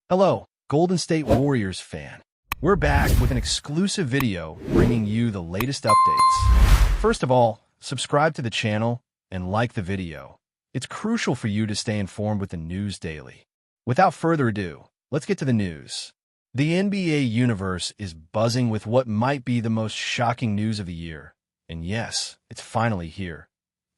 Hello, Golden State Warriors fan. We're back with an exclusive video bringing you the latest updates. First of all, subscribe to the channel and like the video. It's crucial for you to stay informed with the news daily. Without further ado, let's get to the news. The NBA universe is buzzing with what might be the most shocking news of the year. And yes, it's finally here.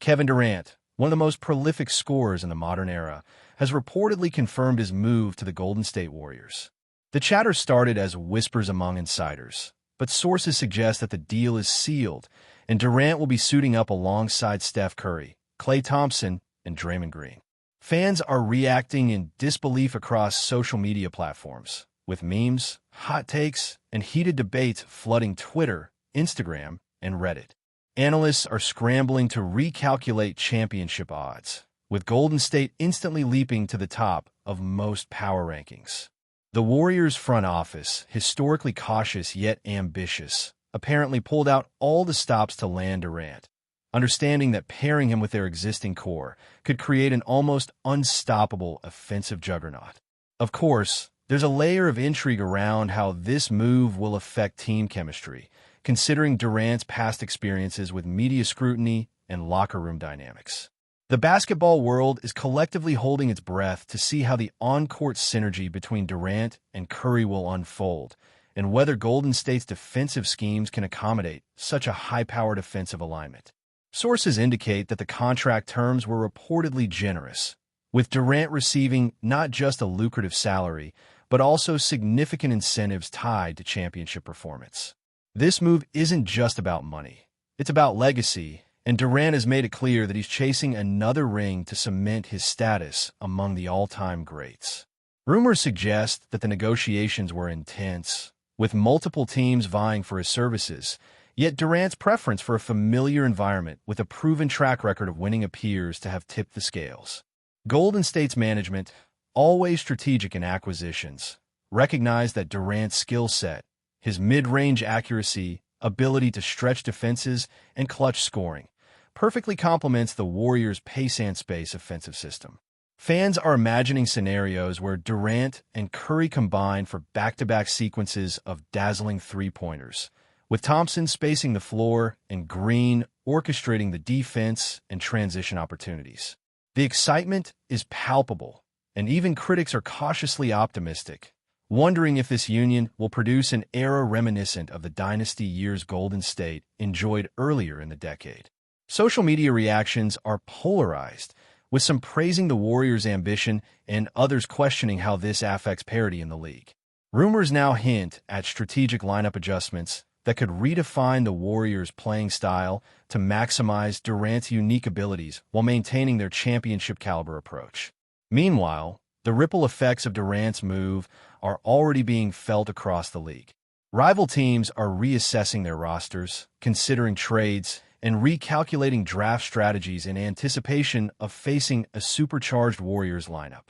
Kevin Durant, one of the most prolific scorers in the modern era, has reportedly confirmed his move to the Golden State Warriors. The chatter started as whispers among insiders, but sources suggest that the deal is sealed, and Durant will be suiting up alongside Steph Curry, Klay Thompson, and Draymond Green. Fans are reacting in disbelief across social media platforms, with memes, hot takes, and heated debates flooding Twitter, Instagram, and Reddit. Analysts are scrambling to recalculate championship odds, with Golden State instantly leaping to the top of most power rankings. The Warriors' front office, historically cautious yet ambitious, apparently pulled out all the stops to land Durant, understanding that pairing him with their existing core could create an almost unstoppable offensive juggernaut. Of course, there's a layer of intrigue around how this move will affect team chemistry, considering Durant's past experiences with media scrutiny and locker room dynamics. The basketball world is collectively holding its breath to see how the on-court synergy between Durant and Curry will unfold, and whether Golden State's defensive schemes can accommodate such a high-powered offensive alignment. Sources indicate that the contract terms were reportedly generous, with Durant receiving not just a lucrative salary, but also significant incentives tied to championship performance. This move isn't just about money. It's about legacy, and Durant has made it clear that he's chasing another ring to cement his status among the all-time greats. Rumors suggest that the negotiations were intense, with multiple teams vying for his services, yet Durant's preference for a familiar environment with a proven track record of winning appears to have tipped the scales. Golden State's management, always strategic in acquisitions, recognized that Durant's skill set, his mid-range accuracy, ability to stretch defenses, and clutch scoring, perfectly complements the Warriors' pace and space offensive system. Fans are imagining scenarios where Durant and Curry combine for back-to-back sequences of dazzling three-pointers, with Thompson spacing the floor and Green orchestrating the defense and transition opportunities. The excitement is palpable, and even critics are cautiously optimistic, wondering if this union will produce an era reminiscent of the dynasty years Golden State enjoyed earlier in the decade. Social media reactions are polarized, with some praising the Warriors' ambition and others questioning how this affects parity in the league. Rumors now hint at strategic lineup adjustments that could redefine the Warriors' playing style to maximize Durant's unique abilities while maintaining their championship-caliber approach. Meanwhile, the ripple effects of Durant's move are already being felt across the league. Rival teams are reassessing their rosters, considering trades, and recalculating draft strategies in anticipation of facing a supercharged Warriors lineup.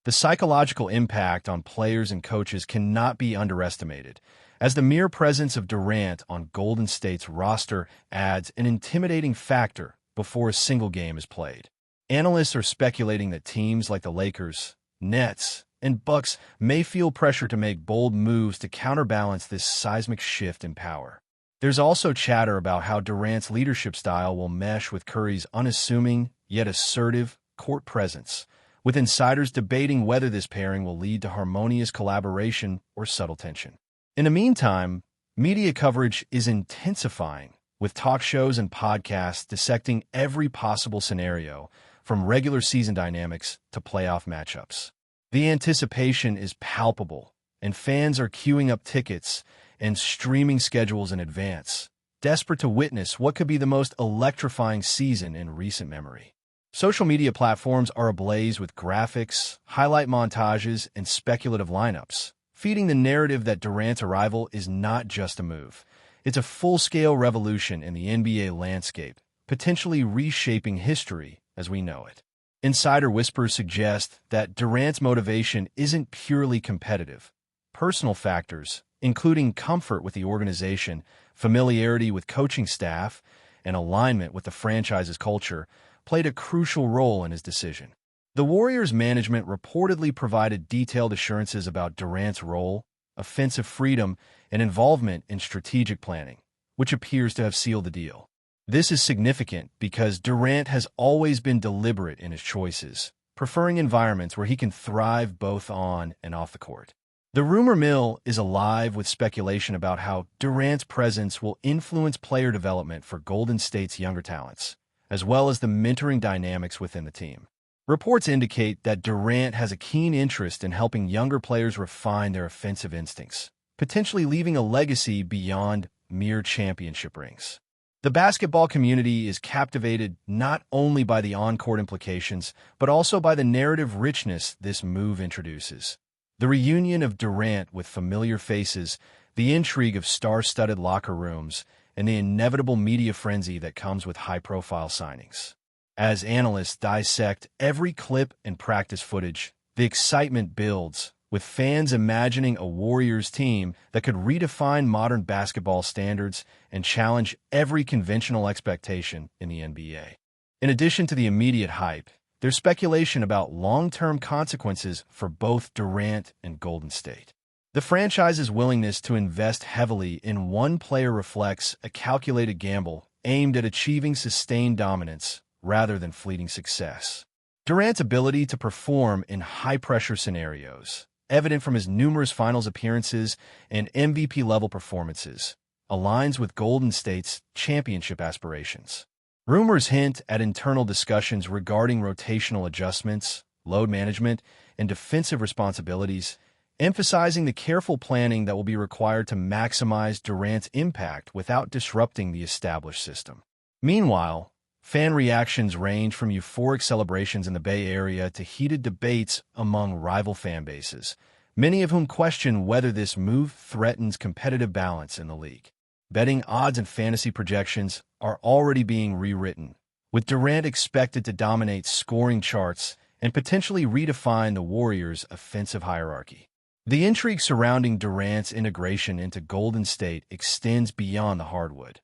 The psychological impact on players and coaches cannot be underestimated, as the mere presence of Durant on Golden State's roster adds an intimidating factor before a single game is played. Analysts are speculating that teams like the Lakers, Nets, and Bucks may feel pressure to make bold moves to counterbalance this seismic shift in power. There's also chatter about how Durant's leadership style will mesh with Curry's unassuming yet assertive court presence, with insiders debating whether this pairing will lead to harmonious collaboration or subtle tension. In the meantime, media coverage is intensifying, with talk shows and podcasts dissecting every possible scenario, from regular season dynamics to playoff matchups. The anticipation is palpable, and fans are queuing up tickets and streaming schedules in advance, desperate to witness what could be the most electrifying season in recent memory. Social media platforms are ablaze with graphics, highlight montages, and speculative lineups, feeding the narrative that Durant's arrival is not just a move. It's a full-scale revolution in the NBA landscape, potentially reshaping history as we know it. Insider whispers suggest that Durant's motivation isn't purely competitive. Personal factors, including comfort with the organization, familiarity with coaching staff, and alignment with the franchise's culture, played a crucial role in his decision. The Warriors' management reportedly provided detailed assurances about Durant's role, offensive freedom, and involvement in strategic planning, which appears to have sealed the deal. This is significant because Durant has always been deliberate in his choices, preferring environments where he can thrive both on and off the court. The rumor mill is alive with speculation about how Durant's presence will influence player development for Golden State's younger talents, as well as the mentoring dynamics within the team. Reports indicate that Durant has a keen interest in helping younger players refine their offensive instincts, potentially leaving a legacy beyond mere championship rings. The basketball community is captivated not only by the on-court implications, but also by the narrative richness this move introduces. The reunion of Durant with familiar faces, the intrigue of star-studded locker rooms, and the inevitable media frenzy that comes with high-profile signings. As analysts dissect every clip and practice footage, the excitement builds, with fans imagining a Warriors team that could redefine modern basketball standards and challenge every conventional expectation in the NBA. In addition to the immediate hype, there's speculation about long-term consequences for both Durant and Golden State. The franchise's willingness to invest heavily in one player reflects a calculated gamble aimed at achieving sustained dominance rather than fleeting success. Durant's ability to perform in high-pressure scenarios, evident from his numerous finals appearances and MVP-level performances, aligns with Golden State's championship aspirations. Rumors hint at internal discussions regarding rotational adjustments, load management, and defensive responsibilities, emphasizing the careful planning that will be required to maximize Durant's impact without disrupting the established system. Meanwhile, fan reactions range from euphoric celebrations in the Bay Area to heated debates among rival fan bases, many of whom question whether this move threatens competitive balance in the league. Betting odds and fantasy projections are already being rewritten, with Durant expected to dominate scoring charts and potentially redefine the Warriors' offensive hierarchy. The intrigue surrounding Durant's integration into Golden State extends beyond the hardwood.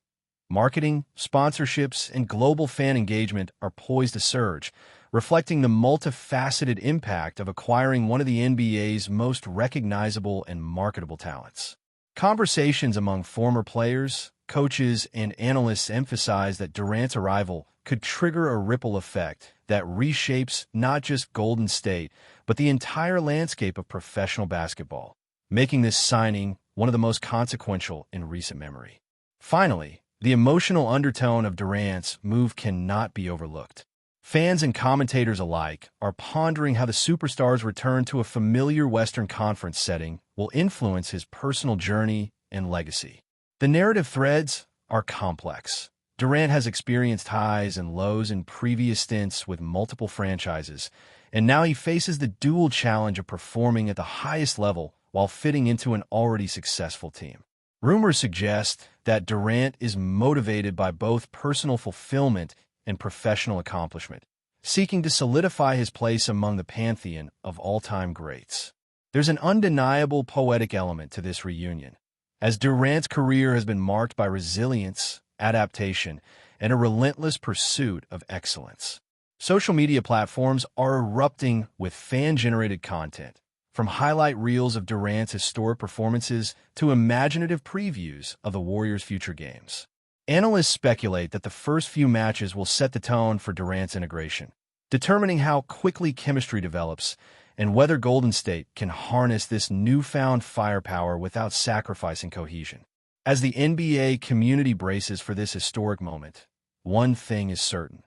Marketing, sponsorships, and global fan engagement are poised to surge, reflecting the multifaceted impact of acquiring one of the NBA's most recognizable and marketable talents. Conversations among former players, coaches, and analysts emphasize that Durant's arrival could trigger a ripple effect that reshapes not just Golden State, but the entire landscape of professional basketball, making this signing one of the most consequential in recent memory. Finally, the emotional undertone of Durant's move cannot be overlooked. Fans and commentators alike are pondering how the superstar's return to a familiar Western Conference setting will influence his personal journey and legacy. The narrative threads are complex. Durant has experienced highs and lows in previous stints with multiple franchises, and now he faces the dual challenge of performing at the highest level while fitting into an already successful team. Rumors suggest that Durant is motivated by both personal fulfillment and professional accomplishment, seeking to solidify his place among the pantheon of all-time greats. There's an undeniable poetic element to this reunion, as Durant's career has been marked by resilience, adaptation, and a relentless pursuit of excellence. Social media platforms are erupting with fan-generated content, from highlight reels of Durant's historic performances to imaginative previews of the Warriors' future games. Analysts speculate that the first few matches will set the tone for Durant's integration, determining how quickly chemistry develops and whether Golden State can harness this newfound firepower without sacrificing cohesion. As the NBA community braces for this historic moment, one thing is certain.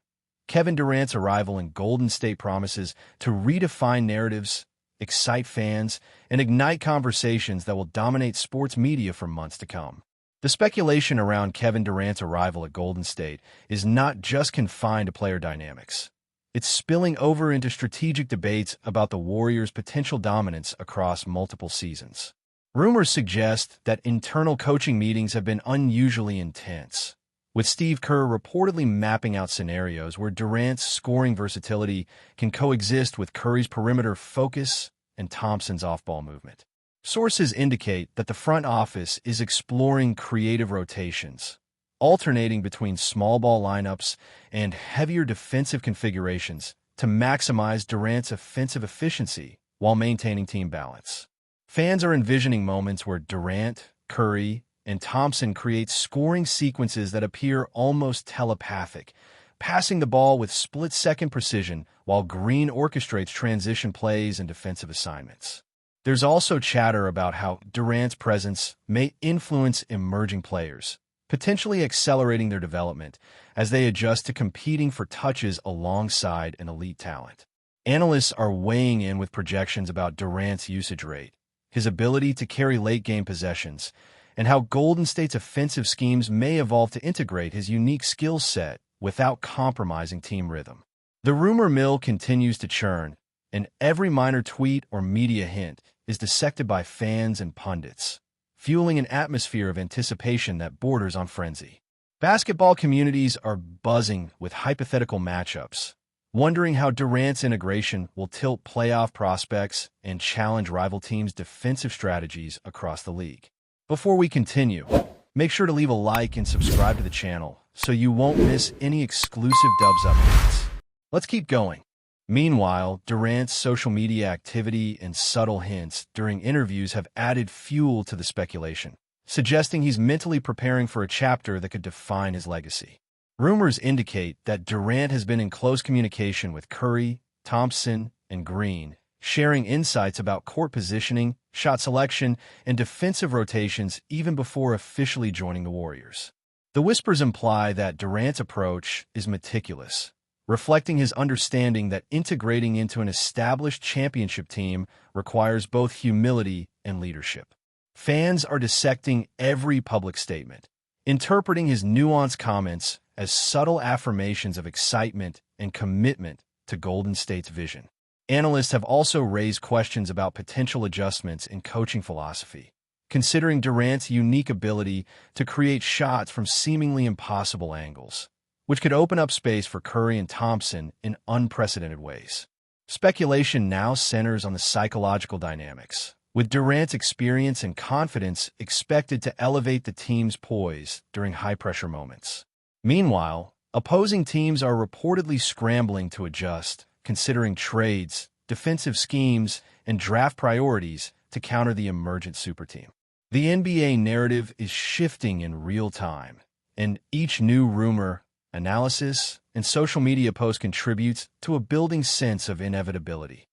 Kevin Durant's arrival in Golden State promises to redefine narratives, excite fans, and ignite conversations that will dominate sports media for months to come. The speculation around Kevin Durant's arrival at Golden State is not just confined to player dynamics. It's spilling over into strategic debates about the Warriors' potential dominance across multiple seasons. Rumors suggest that internal coaching meetings have been unusually intense, with Steve Kerr reportedly mapping out scenarios where Durant's scoring versatility can coexist with Curry's perimeter focus and Thompson's off-ball movement. Sources indicate that the front office is exploring creative rotations, alternating between small ball lineups and heavier defensive configurations to maximize Durant's offensive efficiency while maintaining team balance. Fans are envisioning moments where Durant, Curry, and Thompson create scoring sequences that appear almost telepathic, passing the ball with split-second precision while Green orchestrates transition plays and defensive assignments. There's also chatter about how Durant's presence may influence emerging players, potentially accelerating their development as they adjust to competing for touches alongside an elite talent. Analysts are weighing in with projections about Durant's usage rate, his ability to carry late-game possessions, and how Golden State's offensive schemes may evolve to integrate his unique skill set without compromising team rhythm. The rumor mill continues to churn, and every minor tweet or media hint is dissected by fans and pundits, fueling an atmosphere of anticipation that borders on frenzy. Basketball communities are buzzing with hypothetical matchups, wondering how Durant's integration will tilt playoff prospects and challenge rival teams' defensive strategies across the league. Before we continue, make sure to leave a like and subscribe to the channel so you won't miss any exclusive Dubs updates. Let's keep going. Meanwhile, Durant's social media activity and subtle hints during interviews have added fuel to the speculation, suggesting he's mentally preparing for a chapter that could define his legacy. Rumors indicate that Durant has been in close communication with Curry, Thompson, and Green, sharing insights about court positioning, shot selection, and defensive rotations even before officially joining the Warriors. The whispers imply that Durant's approach is meticulous, reflecting his understanding that integrating into an established championship team requires both humility and leadership. Fans are dissecting every public statement, interpreting his nuanced comments as subtle affirmations of excitement and commitment to Golden State's vision. Analysts have also raised questions about potential adjustments in coaching philosophy, considering Durant's unique ability to create shots from seemingly impossible angles, which could open up space for Curry and Thompson in unprecedented ways. Speculation now centers on the psychological dynamics, with Durant's experience and confidence expected to elevate the team's poise during high-pressure moments. Meanwhile, opposing teams are reportedly scrambling to adjust, considering trades, defensive schemes, and draft priorities to counter the emergent superteam. The NBA narrative is shifting in real time, and each new rumor, analysis, and social media post contributes to a building sense of inevitability.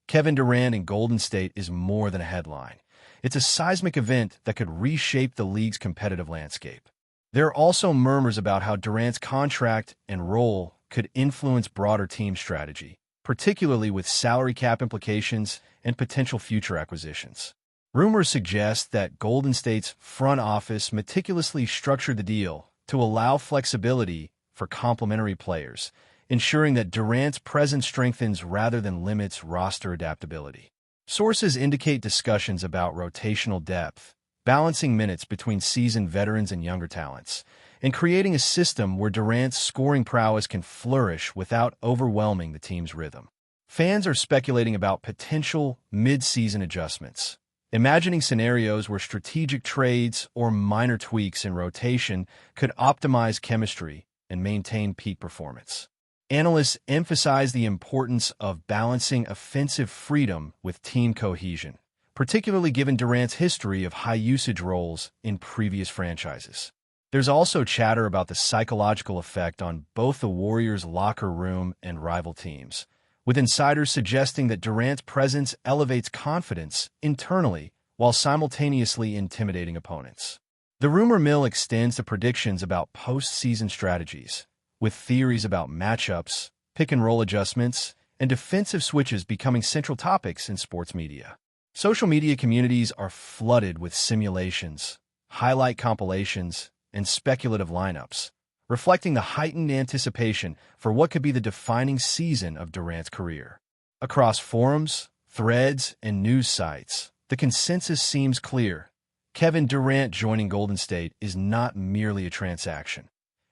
Kevin Durant in Golden State is more than a headline. It's a seismic event that could reshape the league's competitive landscape. There are also murmurs about how Durant's contract and role could influence broader team strategy, particularly with salary cap implications and potential future acquisitions. Rumors suggest that Golden State's front office meticulously structured the deal to allow flexibility for complementary players, ensuring that Durant's presence strengthens rather than limits roster adaptability. Sources indicate discussions about rotational depth, balancing minutes between seasoned veterans and younger talents, and creating a system where Durant's scoring prowess can flourish without overwhelming the team's rhythm. Fans are speculating about potential mid-season adjustments, imagining scenarios where strategic trades or minor tweaks in rotation could optimize chemistry and maintain peak performance. Analysts emphasize the importance of balancing offensive freedom with team cohesion, particularly given Durant's history of high-usage roles in previous franchises. There's also chatter about the psychological effect on both the Warriors' locker room and rival teams, with insiders suggesting that Durant's presence elevates confidence internally while simultaneously intimidating opponents. The rumor mill extends to predictions about postseason strategies, with theories about matchups, pick-and-roll adjustments, and defensive switches becoming central topics in sports media. Social media communities are flooded with simulations, highlight compilations, and speculative lineups, reflecting the heightened anticipation for what could be the defining season of Durant's career. Across forums, threads, and news sites, the consensus seems clear. Kevin Durant joining Golden State is not merely a transaction.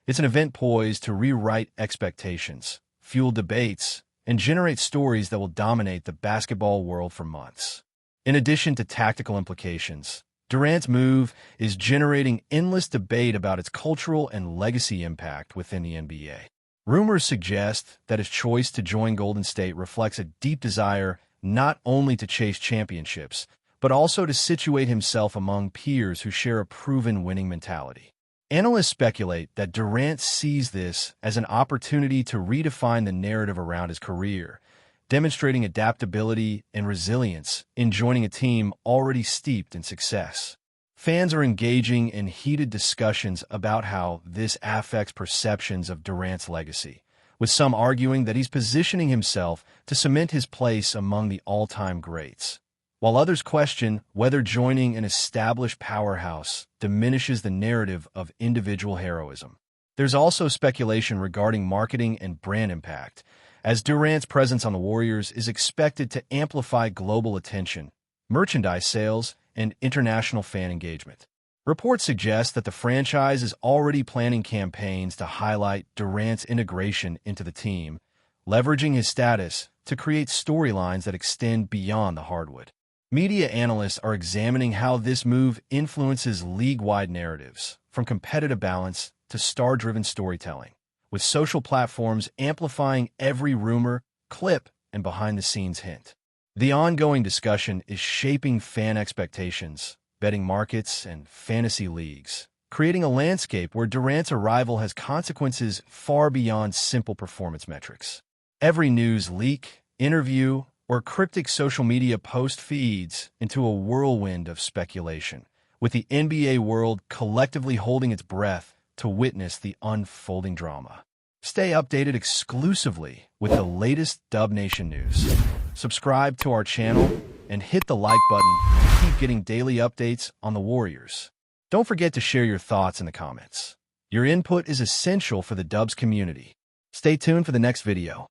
It's an event poised to rewrite expectations, fuel debates, and generate stories that will dominate the basketball world for months. In addition to tactical implications, Durant's move is generating endless debate about its cultural and legacy impact within the NBA. Rumors suggest that his choice to join Golden State reflects a deep desire not only to chase championships, but also to situate himself among peers who share a proven winning mentality. Analysts speculate that Durant sees this as an opportunity to redefine the narrative around his career, demonstrating adaptability and resilience in joining a team already steeped in success. Fans are engaging in heated discussions about how this affects perceptions of Durant's legacy, with some arguing that he's positioning himself to cement his place among the all-time greats, while others question whether joining an established powerhouse diminishes the narrative of individual heroism. There's also speculation regarding marketing and brand impact, as Durant's presence on the Warriors is expected to amplify global attention, merchandise sales, and international fan engagement. Reports suggest that the franchise is already planning campaigns to highlight Durant's integration into the team, leveraging his status to create storylines that extend beyond the hardwood. Media analysts are examining how this move influences league-wide narratives, from competitive balance to star-driven storytelling, with social platforms amplifying every rumor, clip, and behind-the-scenes hint. The ongoing discussion is shaping fan expectations, betting markets, and fantasy leagues, creating a landscape where Durant's arrival has consequences far beyond simple performance metrics. Every news leak, interview, or cryptic social media post feeds into a whirlwind of speculation, with the NBA world collectively holding its breath to witness the unfolding drama. Stay updated exclusively with the latest Dub Nation news. Subscribe to our channel and hit the like button to keep getting daily updates on the Warriors. Don't forget to share your thoughts in the comments. Your input is essential for the Dubs community. Stay tuned for the next video.